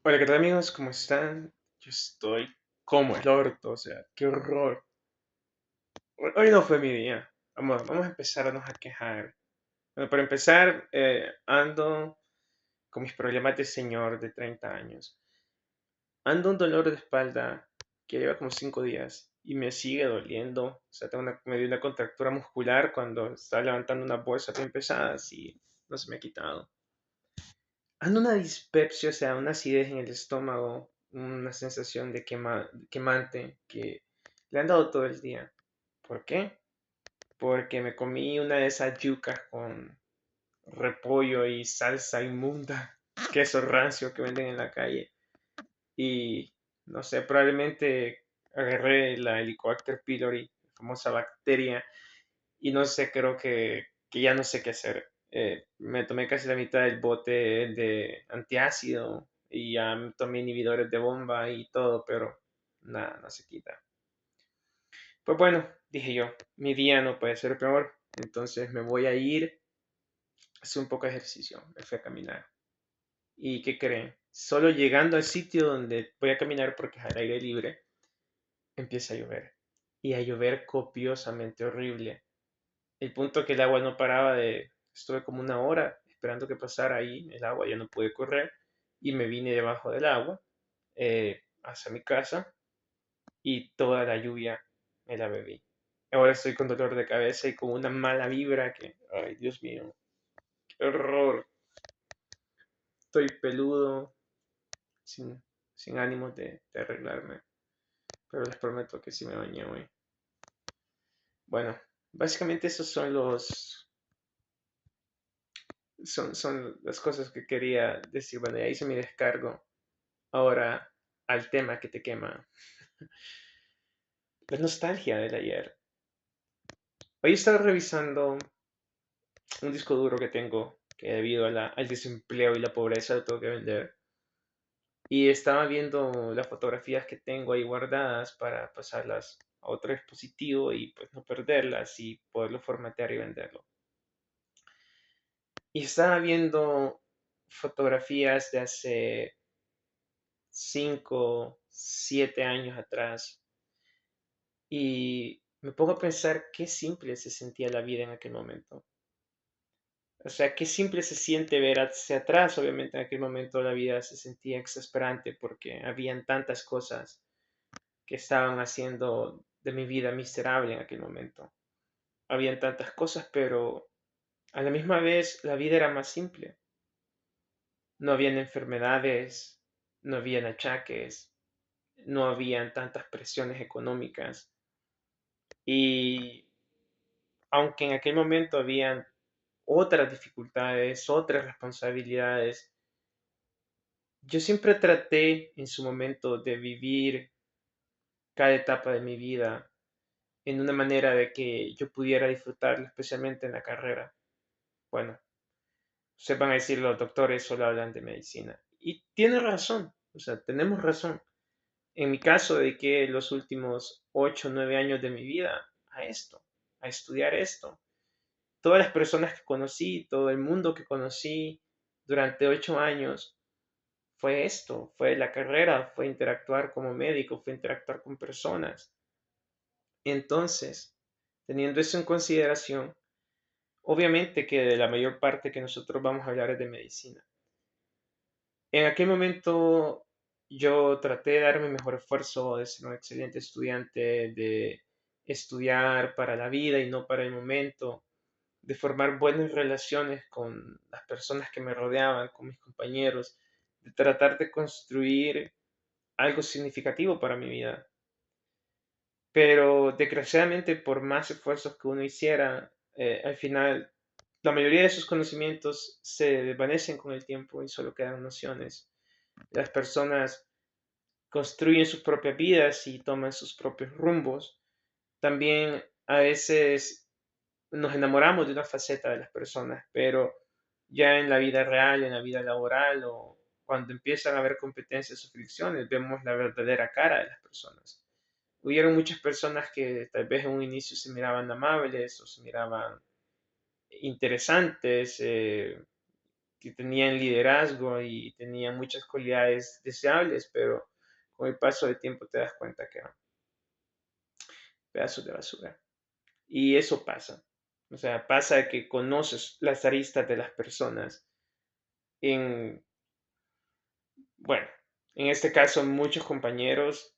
Hola, ¿qué tal amigos? ¿Cómo están? Yo estoy como el orto, o sea, qué horror. Hoy no fue mi día. Vamos a empezarnos a quejar. Bueno, para empezar, ando con mis problemas de señor de 30 años. Ando un dolor de espalda que lleva como 5 días y me sigue doliendo. O sea, me dio una contractura muscular cuando estaba levantando una bolsa bien pesadas y no se me ha quitado. Ando una dispepsia, o sea, una acidez en el estómago, una sensación de quemante que le han dado todo el día. ¿Por qué? Porque me comí una de esas yucas con repollo y salsa inmunda, queso rancio que venden en la calle. Y no sé, probablemente agarré la Helicobacter pylori, la famosa bacteria, y no sé, creo que ya no sé qué hacer. Me tomé casi la mitad del bote de antiácido y ya me tomé inhibidores de bomba y todo, pero nada, no se quita. Pues bueno, dije yo, mi día no puede ser peor, entonces me voy a ir a hacer un poco de ejercicio. Me fui a caminar. ¿Y qué creen? Solo llegando al sitio donde voy a caminar porque es al aire libre, empieza a llover. Y a llover copiosamente horrible. El punto que el agua no paraba de... Estuve como una hora esperando que pasara ahí el agua, ya no pude correr y me vine debajo del agua hacia mi casa y toda la lluvia me la bebí. Ahora estoy con dolor de cabeza y con una mala vibra que, ay Dios mío, qué horror. Estoy peludo, sin, sin ánimos de arreglarme, pero les prometo que sí me bañé hoy. Bueno, básicamente esos son son las cosas que quería decir. Bueno, ya hice mi descargo. Ahora al tema que te quema. La nostalgia del ayer. Hoy estaba revisando un disco duro que tengo, que debido a al desempleo y la pobreza lo tengo que vender. Y estaba viendo las fotografías que tengo ahí guardadas para pasarlas a otro dispositivo y pues no perderlas y poderlo formatear y venderlo. Y estaba viendo fotografías de hace 5 7 años atrás y me pongo a pensar qué simple se sentía la vida en aquel momento. O sea, qué simple se siente ver hacia atrás. Obviamente en aquel momento la vida se sentía exasperante porque habían tantas cosas que estaban haciendo de mi vida miserable en aquel momento. Habían tantas cosas, pero a la misma vez la vida era más simple. No habían enfermedades, no habían achaques, no habían tantas presiones económicas. Y aunque en aquel momento habían otras dificultades, otras responsabilidades, yo siempre traté en su momento de vivir cada etapa de mi vida en una manera de que yo pudiera disfrutarlo, especialmente en la carrera. Bueno, sepan decir los doctores solo hablan de medicina. Y tiene razón, o sea, tenemos razón. En mi caso, dediqué los últimos 8 o 9 años de mi vida a esto, a estudiar esto. Todas las personas que conocí, todo el mundo que conocí durante 8 años fue esto, fue la carrera, fue interactuar como médico, fue interactuar con personas. Entonces, teniendo eso en consideración, obviamente que de la mayor parte que nosotros vamos a hablar es de medicina. En aquel momento yo traté de dar mi mejor esfuerzo, de ser un excelente estudiante, de estudiar para la vida y no para el momento, de formar buenas relaciones con las personas que me rodeaban, con mis compañeros, de tratar de construir algo significativo para mi vida. Pero desgraciadamente, por más esfuerzos que uno hiciera, al final la mayoría de esos conocimientos se desvanecen con el tiempo y solo quedan nociones. Las personas construyen sus propias vidas y toman sus propios rumbos. También a veces nos enamoramos de una faceta de las personas, pero ya en la vida real, en la vida laboral o cuando empiezan a haber competencias o fricciones, vemos la verdadera cara de las personas. Hubieron muchas personas que tal vez en un inicio se miraban amables o se miraban interesantes, que tenían liderazgo y tenían muchas cualidades deseables, pero con el paso del tiempo te das cuenta que eran pedazos de basura. Y eso pasa. O sea, pasa que conoces las aristas de las personas en, bueno, en este caso muchos compañeros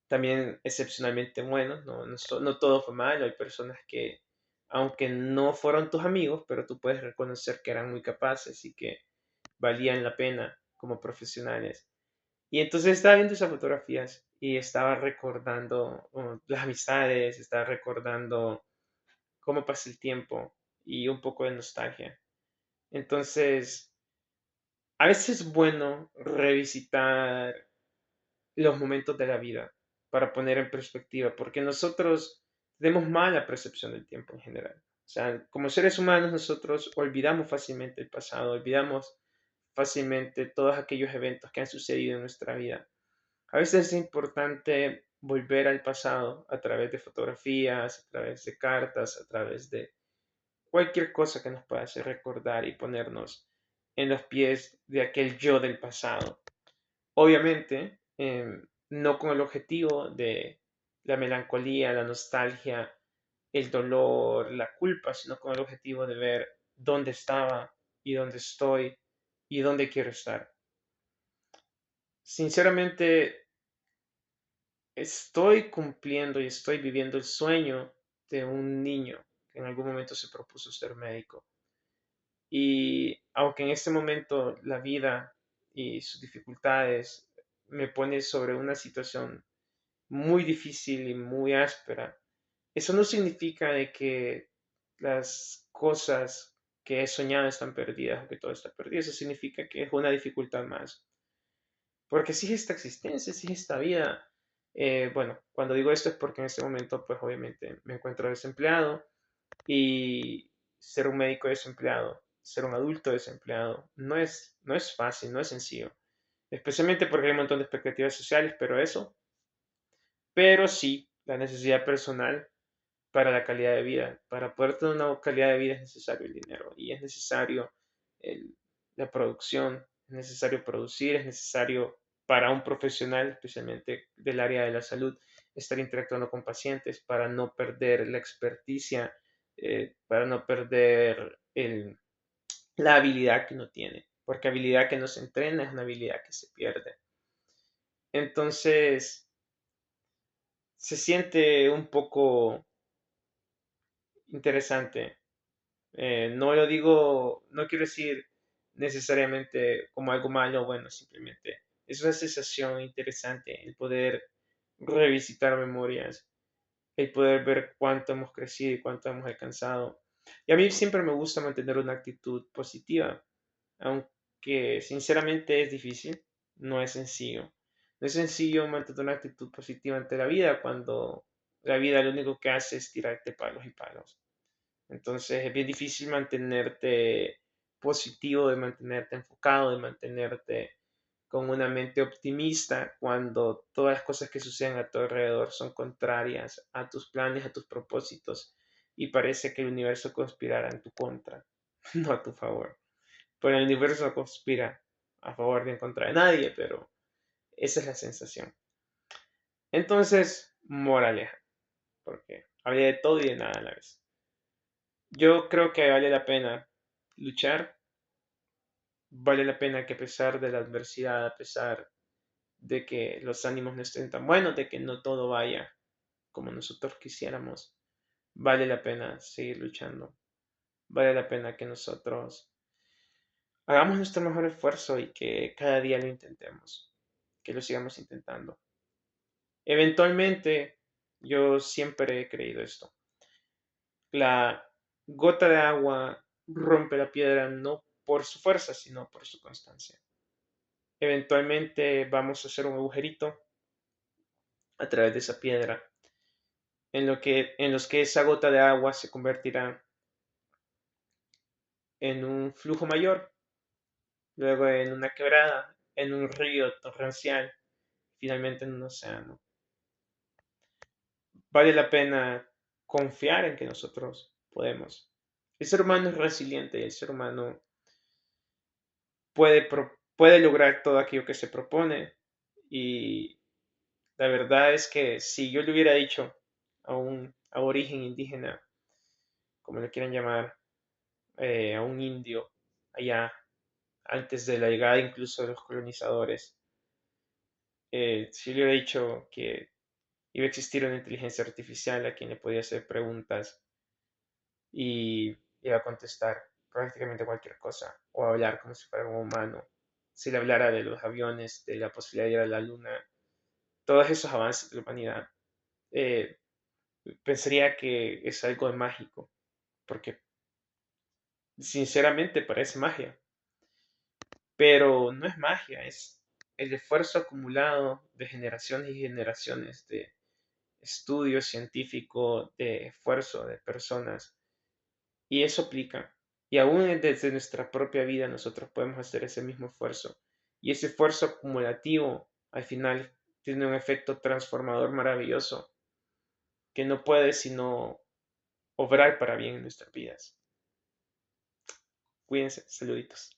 también excepcionalmente buenos, no todo fue malo, hay personas que, aunque no fueron tus amigos, pero tú puedes reconocer que eran muy capaces y que valían la pena como profesionales. Y entonces estaba viendo esas fotografías y estaba recordando las amistades, estaba recordando cómo pasa el tiempo y un poco de nostalgia. Entonces, a veces es bueno revisitar los momentos de la vida para poner en perspectiva, porque nosotros tenemos mala percepción del tiempo en general. O sea, como seres humanos nosotros olvidamos fácilmente el pasado, olvidamos fácilmente todos aquellos eventos que han sucedido en nuestra vida. A veces es importante volver al pasado a través de fotografías, a través de cartas, a través de cualquier cosa que nos pueda hacer recordar y ponernos en los pies de aquel yo del pasado. Obviamente, no con el objetivo de la melancolía, la nostalgia, el dolor, la culpa, sino con el objetivo de ver dónde estaba y dónde estoy y dónde quiero estar. Sinceramente, estoy cumpliendo y estoy viviendo el sueño de un niño que en algún momento se propuso ser médico. Y aunque en este momento la vida y sus dificultades me pone sobre una situación muy difícil y muy áspera, eso no significa de que las cosas que he soñado están perdidas o que todo está perdido. Eso significa que es una dificultad más. Porque sigue esta existencia, sigue esta vida. Bueno, cuando digo esto es porque en este momento, pues obviamente me encuentro desempleado y ser un médico desempleado, ser un adulto desempleado, no es fácil, no es sencillo. Especialmente porque hay un montón de expectativas sociales, pero sí, la necesidad personal para la calidad de vida. Para poder tener una calidad de vida es necesario el dinero y es necesario el- la producción, es necesario producir, es necesario para un profesional, especialmente del área de la salud, estar interactuando con pacientes para no perder la experticia, para no perder la habilidad que uno tiene, porque habilidad que no se entrena es una habilidad que se pierde. Entonces, se siente un poco interesante. No lo digo, no quiero decir necesariamente como algo malo, bueno, simplemente es una sensación interesante el poder revisitar memorias, el poder ver cuánto hemos crecido y cuánto hemos alcanzado. Y a mí siempre me gusta mantener una actitud positiva, aunque sinceramente es difícil, no es sencillo. No es sencillo mantener una actitud positiva ante la vida cuando la vida lo único que hace es tirarte palos y palos. Entonces es bien difícil mantenerte positivo, de mantenerte enfocado, de mantenerte con una mente optimista cuando todas las cosas que suceden a tu alrededor son contrarias a tus planes, a tus propósitos y parece que el universo conspirara en tu contra, no a tu favor. Pero el universo no conspira a favor ni en contra de nadie, pero esa es la sensación. Entonces, moraleja, porque hablé de todo y de nada a la vez. Yo creo que vale la pena luchar, vale la pena que a pesar de la adversidad, a pesar de que los ánimos no estén tan buenos, de que no todo vaya como nosotros quisiéramos, vale la pena seguir luchando, vale la pena que nosotros hagamos nuestro mejor esfuerzo y que cada día lo intentemos, que lo sigamos intentando. Eventualmente, yo siempre he creído esto. La gota de agua rompe la piedra no por su fuerza, sino por su constancia. Eventualmente vamos a hacer un agujerito a través de esa piedra, en los que esa gota de agua se convertirá en un flujo mayor, luego en una quebrada, en un río torrencial, finalmente en un océano. Vale la pena confiar en que nosotros podemos. El ser humano es resiliente, el ser humano puede lograr todo aquello que se propone. Y la verdad es que si yo le hubiera dicho a un aborigen indígena, como le quieran llamar, a un indio allá, antes de la llegada incluso de los colonizadores, si yo le hubiera dicho que iba a existir una inteligencia artificial a quien le podía hacer preguntas y iba a contestar prácticamente cualquier cosa, o hablar como si fuera un humano, si le hablara de los aviones, de la posibilidad de ir a la luna, todos esos avances de la humanidad, eh, pensaría que es algo de mágico, porque sinceramente parece magia, pero no es magia, es el esfuerzo acumulado de generaciones y generaciones de estudio científico, de esfuerzo de personas, y eso aplica. Y aún desde nuestra propia vida nosotros podemos hacer ese mismo esfuerzo. Y ese esfuerzo acumulativo al final tiene un efecto transformador maravilloso que no puede sino obrar para bien en nuestras vidas. Cuídense, saluditos.